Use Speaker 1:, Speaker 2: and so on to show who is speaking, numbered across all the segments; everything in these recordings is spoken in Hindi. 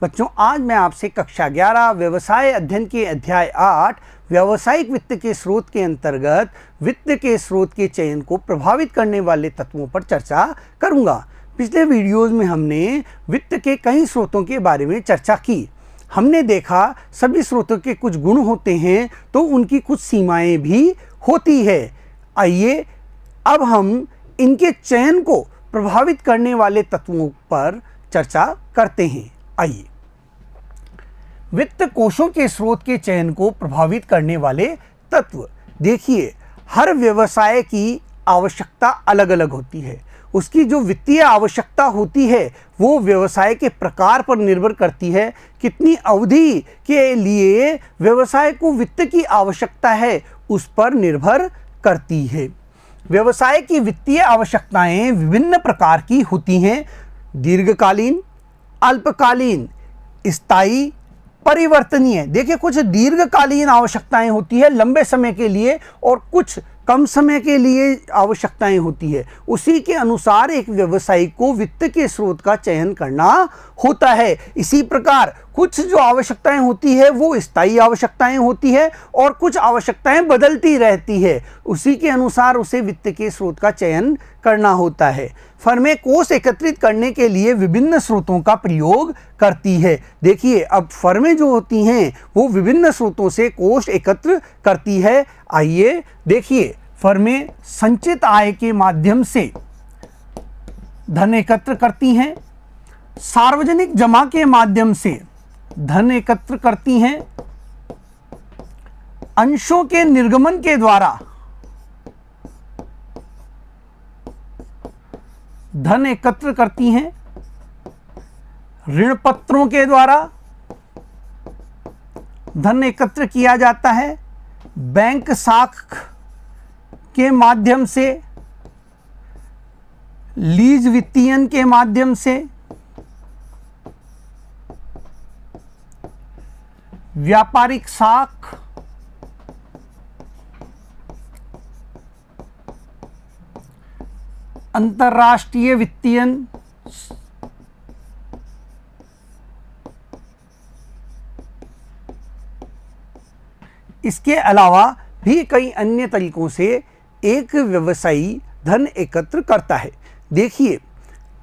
Speaker 1: बच्चों, आज मैं आपसे कक्षा 11 व्यवसाय अध्ययन के अध्याय 8 व्यावसायिक वित्त के स्रोत के अंतर्गत वित्त के स्रोत के चयन को प्रभावित करने वाले तत्वों पर चर्चा करूंगा। पिछले वीडियोस में हमने वित्त के कई स्रोतों के बारे में चर्चा की। हमने देखा सभी स्रोतों के कुछ गुण होते हैं तो उनकी कुछ सीमाएं भी होती है। आइए अब हम इनके चयन को प्रभावित करने वाले तत्वों पर चर्चा करते हैं। आइए, वित्त कोषों के स्रोत के चयन को प्रभावित करने वाले तत्व। देखिए, हर व्यवसाय की आवश्यकता अलग अलग होती है। उसकी जो वित्तीय आवश्यकता होती है वो व्यवसाय के प्रकार पर निर्भर करती है। कितनी अवधि के लिए व्यवसाय को वित्त की आवश्यकता है उस पर निर्भर करती है। व्यवसाय की वित्तीय आवश्यकताएं विभिन्न प्रकार की होती हैं। दीर्घकालीन, अल्पकालीन, स्थायी, परिवर्तनीय। देखिए, कुछ दीर्घकालीन आवश्यकताएं होती है लंबे समय के लिए और कुछ कम समय के लिए आवश्यकताएं होती है। उसी के अनुसार एक व्यवसायी को वित्त के स्रोत का चयन करना होता है। इसी प्रकार कुछ जो आवश्यकताएं होती है वो स्थायी आवश्यकताएं होती है और कुछ आवश्यकताएं बदलती रहती है। उसी के अनुसार उसे वित्त के स्रोत का चयन करना होता है। फर्में कोष एकत्रित करने के लिए विभिन्न स्रोतों का प्रयोग करती है। देखिए, अब फर्में जो होती हैं वो विभिन्न स्रोतों से कोष एकत्र करती है। आइए देखिए, फर्में संचित आय के माध्यम से धन एकत्र करती हैं, सार्वजनिक जमा के माध्यम से धन एकत्र करती हैं, अंशों के निर्गमन के द्वारा धन एकत्र करती हैं, ऋण पत्रों के द्वारा धन एकत्र किया जाता है, बैंक साख के माध्यम से, लीज वित्तीयन के माध्यम से, व्यापारिक साख, अंतर्राष्ट्रीय वित्तीयन, इसके अलावा भी कई अन्य तरीकों से एक व्यवसायी धन एकत्र करता है। देखिए,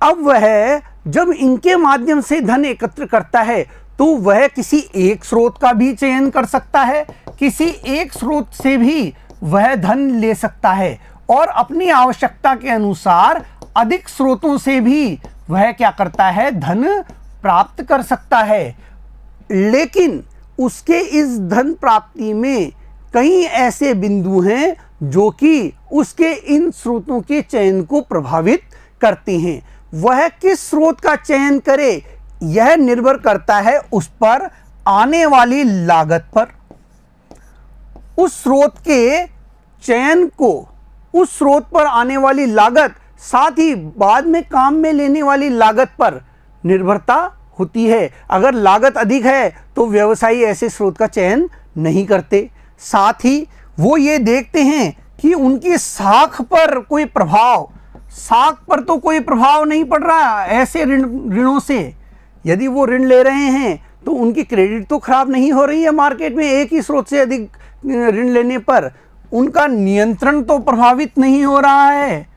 Speaker 1: अब वह जब इनके माध्यम से धन एकत्र करता है तो वह किसी एक स्रोत का भी चयन कर सकता है, किसी एक स्रोत से भी वह धन ले सकता है और अपनी आवश्यकता के अनुसार अधिक स्रोतों से भी वह क्या करता है, धन प्राप्त कर सकता है। लेकिन उसके इस धन प्राप्ति में कई ऐसे बिंदु हैं जो कि उसके इन स्रोतों के चयन को प्रभावित करते हैं। वह किस स्रोत का चयन करे यह निर्भर करता है उस पर आने वाली लागत पर, उस स्रोत के चयन को, उस स्रोत पर आने वाली लागत, साथ ही बाद में काम में लेने वाली लागत पर निर्भरता होती है। अगर लागत अधिक है तो व्यवसायी ऐसे स्रोत का चयन नहीं करते। साथ ही वो ये देखते हैं कि उनकी साख पर कोई प्रभाव, साख पर तो कोई प्रभाव नहीं पड़ रहा ऐसे ऋणों से। यदि वो ऋण ले रहे हैं तो उनकी क्रेडिट तो खराब नहीं हो रही है मार्केट में। एक ही स्रोत से अधिक ऋण लेने पर उनका नियंत्रण तो प्रभावित नहीं हो रहा है।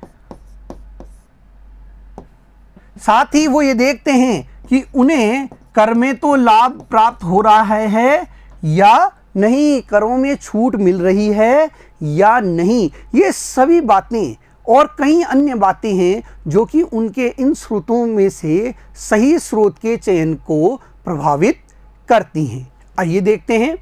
Speaker 1: साथ ही वो ये देखते हैं कि उन्हें कर में तो लाभ प्राप्त हो रहा है या नहीं, करों में छूट मिल रही है या नहीं। ये सभी बातें और कई अन्य बातें हैं जो कि उनके इन स्रोतों में से सही स्रोत के चयन को प्रभावित करती हैं। आइए देखते हैं,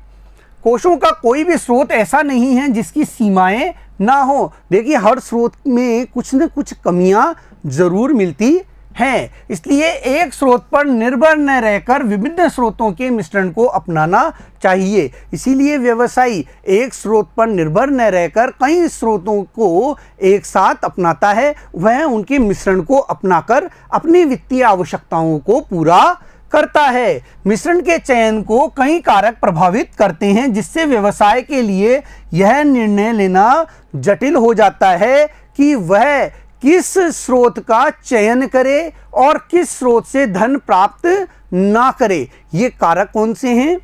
Speaker 1: कोषों का कोई भी स्रोत ऐसा नहीं है जिसकी सीमाएं ना हो। देखिए, हर स्रोत में कुछ न कुछ कमियां जरूर मिलती हैं। इसलिए एक स्रोत पर निर्भर न रहकर विभिन्न स्रोतों के मिश्रण को अपनाना चाहिए। इसीलिए व्यवसायी एक स्रोत पर निर्भर न रहकर कई स्रोतों को एक साथ अपनाता है। वह उनके मिश्रण को अपनाकर अपनी वित्तीय आवश्यकताओं को पूरा करता है। मिश्रण के चयन को कई कारक प्रभावित करते हैं जिससे व्यवसाय के लिए यह निर्णय लेना जटिल हो जाता है कि वह किस स्रोत का चयन करे और किस स्रोत से धन प्राप्त ना करे। ये कारक कौन से हैं?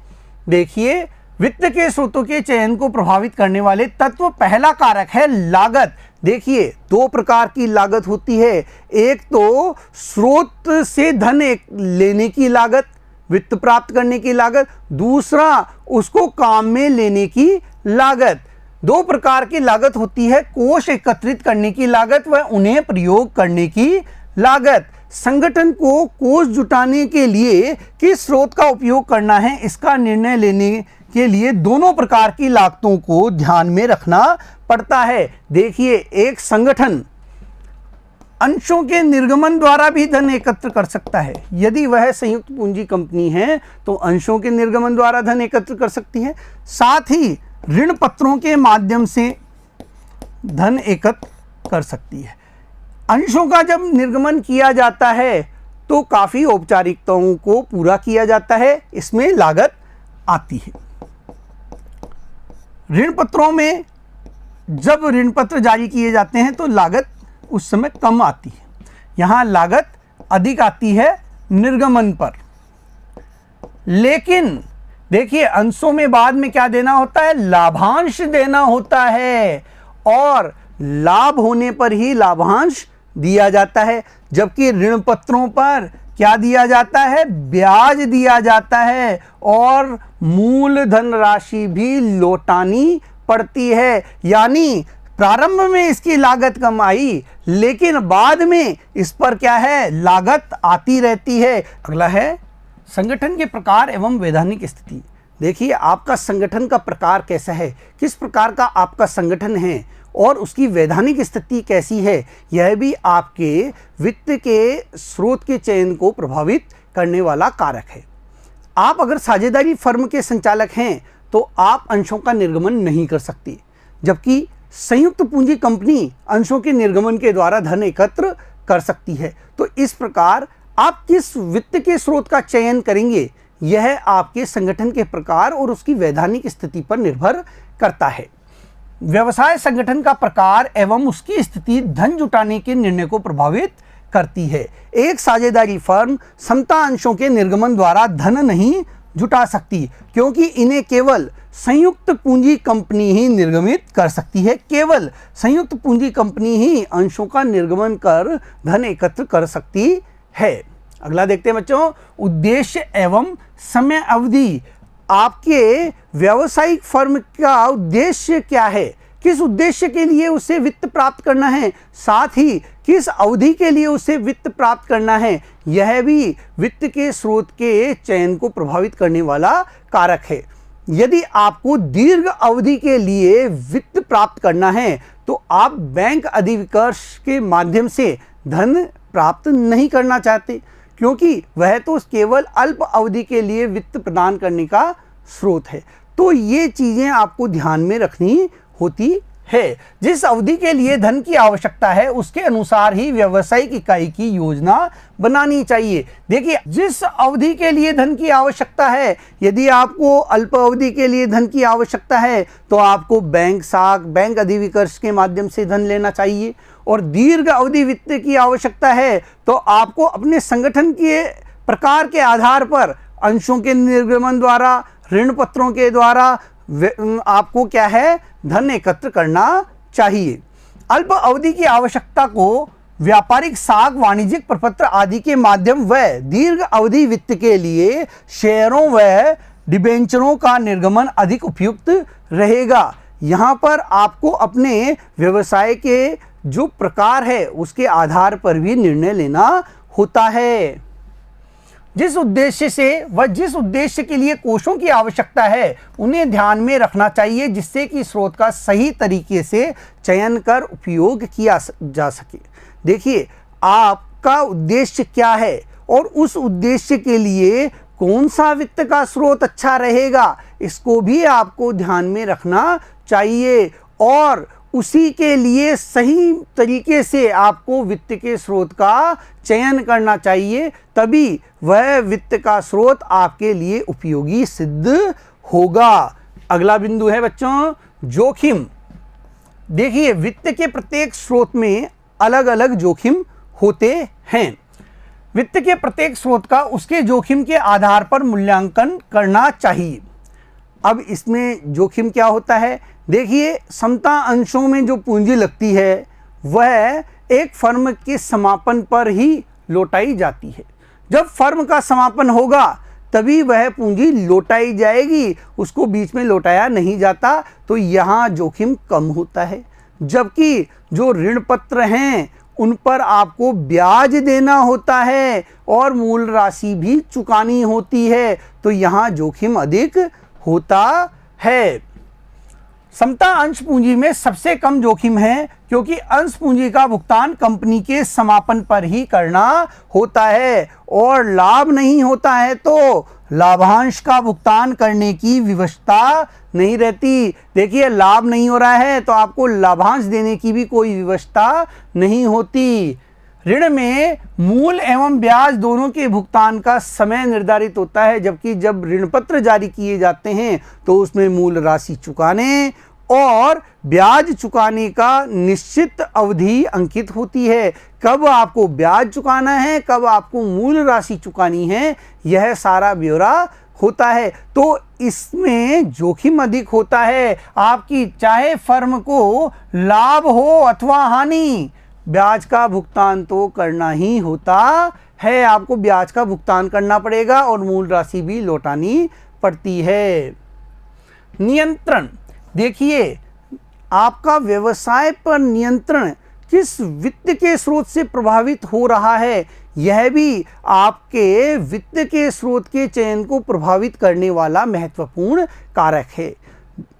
Speaker 1: देखिए, वित्त के स्रोतों के चयन को प्रभावित करने वाले तत्व, पहला कारक है लागत। देखिए, दो प्रकार की लागत होती है। एक तो स्रोत से धन लेने की लागत, वित्त प्राप्त करने की लागत, दूसरा उसको काम में लेने की लागत। दो प्रकार की लागत होती है, कोष एकत्रित करने की लागत व उन्हें प्रयोग करने की लागत। संगठन को कोष जुटाने के लिए किस स्रोत का उपयोग करना है, इसका निर्णय लेने के लिए दोनों प्रकार की लागतों को ध्यान में रखना पड़ता है। देखिए, एक संगठन अंशों के निर्गमन द्वारा भी धन एकत्र कर सकता है। यदि वह संयुक्त पूंजी कंपनी है तो अंशों के निर्गमन द्वारा धन एकत्र कर सकती है। साथ ही ऋण पत्रों के माध्यम से धन एकत्र कर सकती है। अंशों का जब निर्गमन किया जाता है तो काफ़ी औपचारिकताओं को पूरा किया जाता है, इसमें लागत आती है। ऋण पत्रों में जब ऋण पत्र जारी किए जाते हैं तो लागत उस समय कम आती है, यहाँ लागत अधिक आती है निर्गमन पर। लेकिन देखिए, अंशों में बाद में क्या देना होता है? लाभांश देना होता है, और लाभ होने पर ही लाभांश दिया जाता है। जबकि ऋण पत्रों पर क्या दिया जाता है? ब्याज दिया जाता है और मूल धनराशि भी लौटानी पड़ती है। यानी प्रारंभ में इसकी लागत कम आई, लेकिन बाद में इस पर क्या है? लागत आती रहती है। अगला है संगठन के प्रकार एवं वैधानिक स्थिति। देखिए, आपका संगठन का प्रकार कैसा है, किस प्रकार का आपका संगठन है और उसकी वैधानिक स्थिति कैसी है, यह भी आपके वित्त के स्रोत के चयन को प्रभावित करने वाला कारक है। आप अगर साझेदारी फर्म के संचालक हैं तो आप अंशों का निर्गमन नहीं कर सकते, जबकि संयुक्त पूंजी कंपनी अंशों के निर्गमन के द्वारा धन एकत्र कर सकती है। तो इस प्रकार आप किस वित्त के स्रोत का चयन करेंगे, यह आपके संगठन के प्रकार और उसकी वैधानिक स्थिति पर निर्भर करता है। व्यवसाय संगठन का प्रकार एवं उसकी स्थिति धन जुटाने के निर्णय को प्रभावित करती है। एक साझेदारी फर्म समता अंशों के निर्गमन द्वारा धन नहीं जुटा सकती, क्योंकि इन्हें केवल संयुक्त पूंजी कंपनी ही निर्गमित कर सकती है। केवल संयुक्त पूंजी कंपनी ही अंशों का निर्गमन कर धन एकत्र कर सकती है। अगला देखते हैं बच्चों, उद्देश्य एवं समय अवधि। आपके व्यावसायिक फर्म का उद्देश्य क्या है, किस उद्देश्य के लिए उसे वित्त प्राप्त करना है, साथ ही किस अवधि के लिए उसे वित्त प्राप्त करना है, यह भी वित्त के स्रोत के चयन को प्रभावित करने वाला कारक है। यदि आपको दीर्घ अवधि के लिए वित्त प्राप्त करना है तो आप बैंक अधिविकर्ष के माध्यम से धन प्राप्त नहीं करना चाहते, क्योंकि वह तो केवल अल्प अवधि के लिए वित्त प्रदान करने का स्रोत है। तो ये चीज़ें आपको ध्यान में रखनी होती है। जिस अवधि के लिए धन की आवश्यकता है उसके अनुसार ही व्यावसायिक इकाई की योजना बनानी चाहिए। देखिए, जिस अवधि के लिए धन की आवश्यकता है, यदि आपको अल्प अवधि के लिए धन की आवश्यकता है तो आपको बैंक साख, बैंक अधिविकर्ष के माध्यम से धन लेना चाहिए, और दीर्घ अवधि वित्त की आवश्यकता है तो आपको अपने संगठन के प्रकार के आधार पर अंशों के निर्गमन द्वारा, ऋण पत्रों के द्वारा आपको क्या है? धन एकत्र करना चाहिए। अल्प अवधि की आवश्यकता को व्यापारिक साख, वाणिज्यिक प्रपत्र आदि के माध्यम व दीर्घ अवधि वित्त के लिए शेयरों व डिबेंचरों का निर्गमन अधिक उपयुक्त रहेगा। यहाँ पर आपको अपने व्यवसाय के जो प्रकार है उसके आधार पर भी निर्णय लेना होता है। जिस उद्देश्य से व जिस उद्देश्य के लिए कोषों की आवश्यकता है उन्हें ध्यान में रखना चाहिए, जिससे कि स्रोत का सही तरीके से चयन कर उपयोग किया जा सके। देखिए, आपका उद्देश्य क्या है और उस उद्देश्य के लिए कौन सा वित्त का स्रोत अच्छा रहेगा, इसको भी आपको ध्यान में रखना चाहिए, और उसी के लिए सही तरीके से आपको वित्त के स्रोत का चयन करना चाहिए, तभी वह वित्त का स्रोत आपके लिए उपयोगी सिद्ध होगा। अगला बिंदु है बच्चों, जोखिम। देखिए, वित्त के प्रत्येक स्रोत में अलग अलग जोखिम होते हैं। वित्त के प्रत्येक स्रोत का उसके जोखिम के आधार पर मूल्यांकन करना चाहिए। अब इसमें जोखिम क्या होता है? देखिए, समता अंशों में जो पूंजी लगती है वह एक फर्म के समापन पर ही लौटाई जाती है। जब फर्म का समापन होगा तभी वह पूंजी लौटाई जाएगी, उसको बीच में लौटाया नहीं जाता, तो यहाँ जोखिम कम होता है। जबकि जो ऋण पत्र हैं उन पर आपको ब्याज देना होता है और मूल राशि भी चुकानी होती है, तो यहाँ जोखिम अधिक होता है। समता अंश पूंजी में सबसे कम जोखिम है, क्योंकि अंश पूंजी का भुगतान कंपनी के समापन पर ही करना होता है और लाभ नहीं होता है तो लाभांश का भुगतान करने की विवशता नहीं रहती। देखिए, लाभ नहीं हो रहा है तो आपको लाभांश देने की भी कोई विवशता नहीं होती। ऋण में मूल एवं ब्याज दोनों के भुगतान का समय निर्धारित होता है, जबकि जब ऋण पत्र जारी किए जाते हैं तो उसमें मूल राशि चुकाने और ब्याज चुकाने का निश्चित अवधि अंकित होती है। कब आपको ब्याज चुकाना है, कब आपको मूल राशि चुकानी है, यह सारा ब्यौरा होता है। तो इसमें जोखिम अधिक होता है। आपकी चाहे फर्म को लाभ हो अथवा हानि, ब्याज का भुगतान तो करना ही होता है। आपको ब्याज का भुगतान करना पड़ेगा और मूल राशि भी लौटानी पड़ती है। नियंत्रण, देखिए, आपका व्यवसाय पर नियंत्रण किस वित्त के स्रोत से प्रभावित हो रहा है, यह भी आपके वित्त के स्रोत के चयन को प्रभावित करने वाला महत्वपूर्ण कारक है।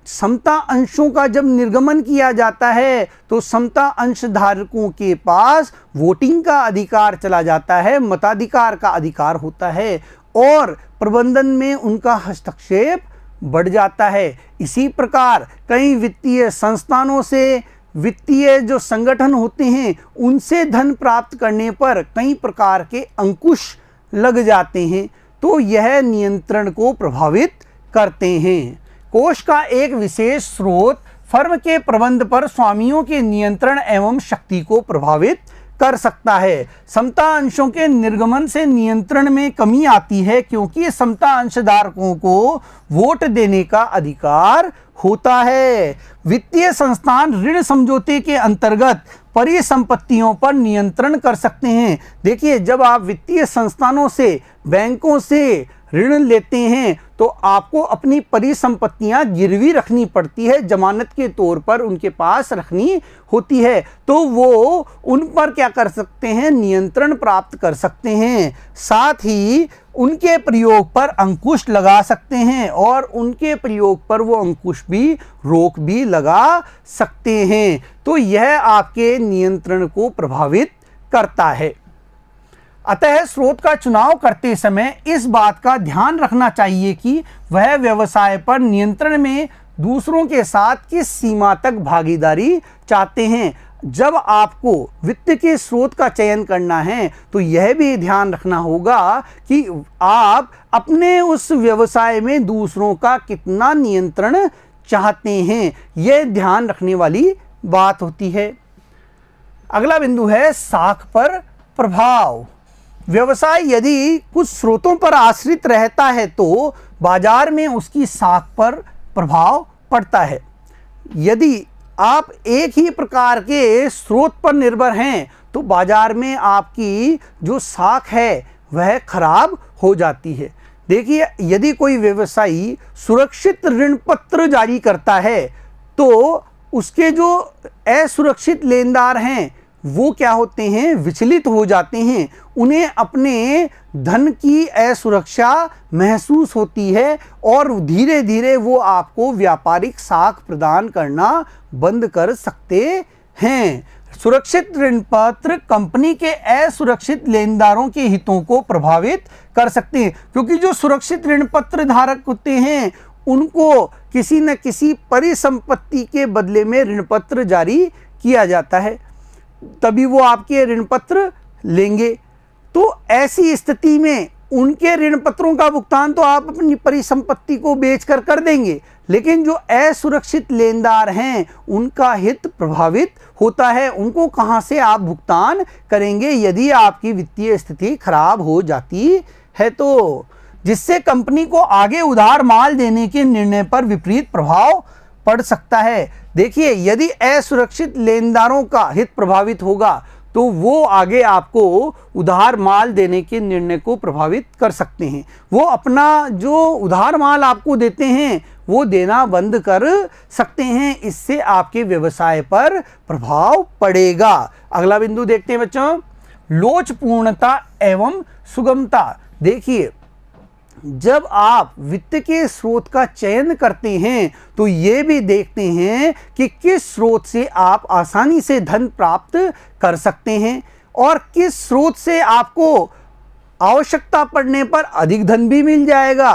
Speaker 1: समता अंशों का जब निर्गमन किया जाता है तो समता अंश धारकों के पास वोटिंग का अधिकार चला जाता है, मताधिकार का अधिकार होता है और प्रबंधन में उनका हस्तक्षेप बढ़ जाता है। इसी प्रकार कई वित्तीय संस्थानों से, वित्तीय जो संगठन होते हैं उनसे धन प्राप्त करने पर कई प्रकार के अंकुश लग जाते हैं, तो यह नियंत्रण को प्रभावित करते हैं। कोष का एक विशेष स्रोत फर्म के प्रबंध पर स्वामियों के नियंत्रण एवं शक्ति को प्रभावित कर सकता है। समता अंशों के निर्गमन से नियंत्रण में कमी आती है, क्योंकि समता अंशधारकों को वोट देने का अधिकार होता है। वित्तीय संस्थान ऋण समझौते के अंतर्गत परिसंपत्तियों पर नियंत्रण कर सकते हैं। देखिए, जब आप वित्तीय संस्थानों से, बैंकों से ऋण लेते हैं तो आपको अपनी परिसंपत्तियां गिरवी रखनी पड़ती है, जमानत के तौर पर उनके पास रखनी होती है, तो वो उन पर क्या कर सकते हैं, नियंत्रण प्राप्त कर सकते हैं। साथ ही उनके प्रयोग पर अंकुश लगा सकते हैं और उनके प्रयोग पर वो अंकुश भी, रोक भी लगा सकते हैं। तो यह आपके नियंत्रण को प्रभावित करता है। अतः स्रोत का चुनाव करते समय इस बात का ध्यान रखना चाहिए कि वह व्यवसाय पर नियंत्रण में दूसरों के साथ किस सीमा तक भागीदारी चाहते हैं। जब आपको वित्त के स्रोत का चयन करना है तो यह भी ध्यान रखना होगा कि आप अपने उस व्यवसाय में दूसरों का कितना नियंत्रण चाहते हैं। यह ध्यान रखने वाली बात होती है। अगला बिंदु है साख पर प्रभाव। व्यवसाय यदि कुछ स्रोतों पर आश्रित रहता है तो बाजार में उसकी साख पर प्रभाव पड़ता है। यदि आप एक ही प्रकार के स्रोत पर निर्भर हैं तो बाजार में आपकी जो साख है वह खराब हो जाती है। देखिए, यदि कोई व्यवसायी सुरक्षित ऋण पत्र जारी करता है तो उसके जो असुरक्षित लेनदार हैं वो क्या होते हैं, विचलित हो जाते हैं। उन्हें अपने धन की असुरक्षा महसूस होती है और धीरे धीरे वो आपको व्यापारिक साख प्रदान करना बंद कर सकते हैं। सुरक्षित ऋण पत्र कंपनी के असुरक्षित लेनदारों के हितों को प्रभावित कर सकते हैं, क्योंकि जो सुरक्षित ऋण पत्र धारक होते हैं उनको किसी न किसी परिसंपत्ति के बदले में ऋण पत्र जारी किया जाता है, तभी वो आपके ऋण पत्र लेंगे। तो ऐसी स्थिति में उनके ऋण पत्रों का भुगतान तो आप अपनी परिसंपत्ति को बेचकर कर देंगे, लेकिन जो असुरक्षित लेनदार हैं उनका हित प्रभावित होता है। उनको कहां से आप भुगतान करेंगे यदि आपकी वित्तीय स्थिति खराब हो जाती है तो, जिससे कंपनी को आगे उधार माल देने के निर्णय पर विपरीत प्रभाव पड़ सकता है। देखिए, यदि असुरक्षित लेनदारों का हित प्रभावित होगा तो वो आगे आपको उधार माल देने के निर्णय को प्रभावित कर सकते हैं। वो अपना जो उधार माल आपको देते हैं वो देना बंद कर सकते हैं। इससे आपके व्यवसाय पर प्रभाव पड़ेगा। अगला बिंदु देखते हैं बच्चों, लोचपूर्णता एवं सुगमता। देखिए, जब आप वित्त के स्रोत का चयन करते हैं तो ये भी देखते हैं कि किस स्रोत से आप आसानी से धन प्राप्त कर सकते हैं और किस स्रोत से आपको आवश्यकता पड़ने पर अधिक धन भी मिल जाएगा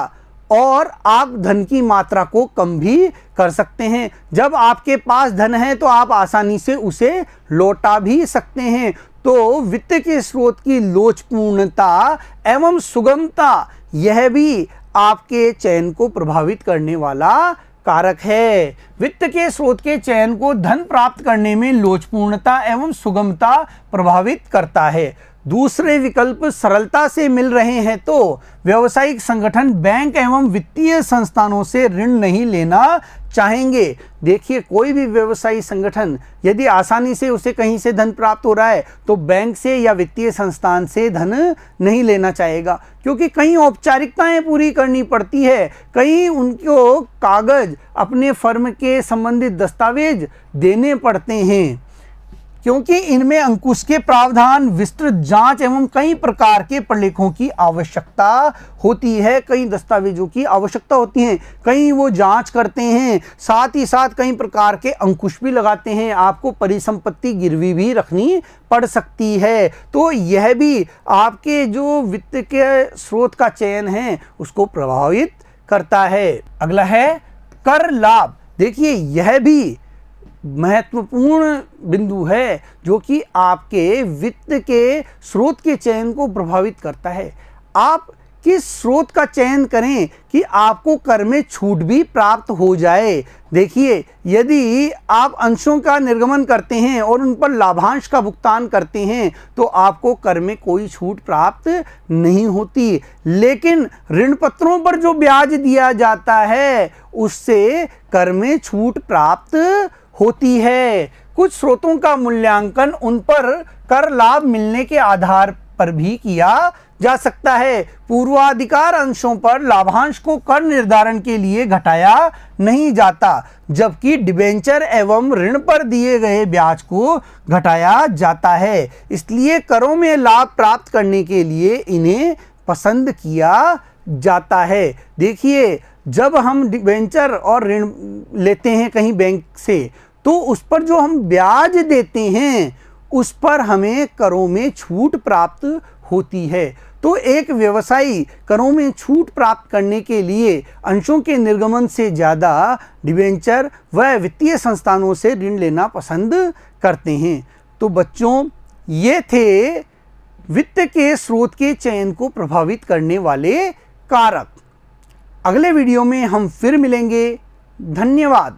Speaker 1: और आप धन की मात्रा को कम भी कर सकते हैं। जब आपके पास धन है तो आप आसानी से उसे लौटा भी सकते हैं। तो वित्त के स्रोत की लोचपूर्णता एवं सुगमता यह भी आपके चयन को प्रभावित करने वाला कारक है। वित्त के स्रोत के चयन को धन प्राप्त करने में लोचपूर्णता एवं सुगमता प्रभावित करता है। दूसरे विकल्प सरलता से मिल रहे हैं तो व्यावसायिक संगठन बैंक एवं वित्तीय संस्थानों से ऋण नहीं लेना चाहेंगे। देखिए, कोई भी व्यवसायिक संगठन यदि आसानी से उसे कहीं से धन प्राप्त हो रहा है तो बैंक से या वित्तीय संस्थान से धन नहीं लेना चाहेगा, क्योंकि कई औपचारिकताएं पूरी करनी पड़ती है, कई उनको कागज अपने फर्म के संबंधित दस्तावेज देने पड़ते हैं, क्योंकि इनमें अंकुश के प्रावधान, विस्तृत जांच एवं कई प्रकार के प्रलेखों की आवश्यकता होती है। कई दस्तावेजों की आवश्यकता होती है, कई वो जांच करते हैं, साथ ही साथ कई प्रकार के अंकुश भी लगाते हैं। आपको परिसंपत्ति गिरवी भी रखनी पड़ सकती है। तो यह भी आपके जो वित्त के स्रोत का चयन है उसको प्रभावित करता है। अगला है कर लाभ। देखिए, यह भी महत्वपूर्ण बिंदु है जो कि आपके वित्त के स्रोत के चयन को प्रभावित करता है। आप किस स्रोत का चयन करें कि आपको कर में छूट भी प्राप्त हो जाए। देखिए, यदि आप अंशों का निर्गमन करते हैं और उन पर लाभांश का भुगतान करते हैं तो आपको कर में कोई छूट प्राप्त नहीं होती, लेकिन ऋण पत्रों पर जो ब्याज दिया जाता है उससे कर में छूट प्राप्त होती है। कुछ स्रोतों का मूल्यांकन उन पर कर लाभ मिलने के आधार पर भी किया जा सकता है। पूर्वाधिकार अंशों पर लाभांश को कर निर्धारण के लिए घटाया नहीं जाता, जबकि डिबेंचर एवं ऋण पर दिए गए ब्याज को घटाया जाता है। इसलिए करों में लाभ प्राप्त करने के लिए इन्हें पसंद किया जाता है। देखिए, जब हम डिबेंचर और ऋण लेते हैं कहीं बैंक से तो उस पर जो हम ब्याज देते हैं उस पर हमें करों में छूट प्राप्त होती है। तो एक व्यवसायी करों में छूट प्राप्त करने के लिए अंशों के निर्गमन से ज़्यादा डिबेंचर व वित्तीय संस्थानों से ऋण लेना पसंद करते हैं। तो बच्चों, ये थे वित्त के स्रोत के चयन को प्रभावित करने वाले कारक। अगले वीडियो में हम फिर मिलेंगे। धन्यवाद।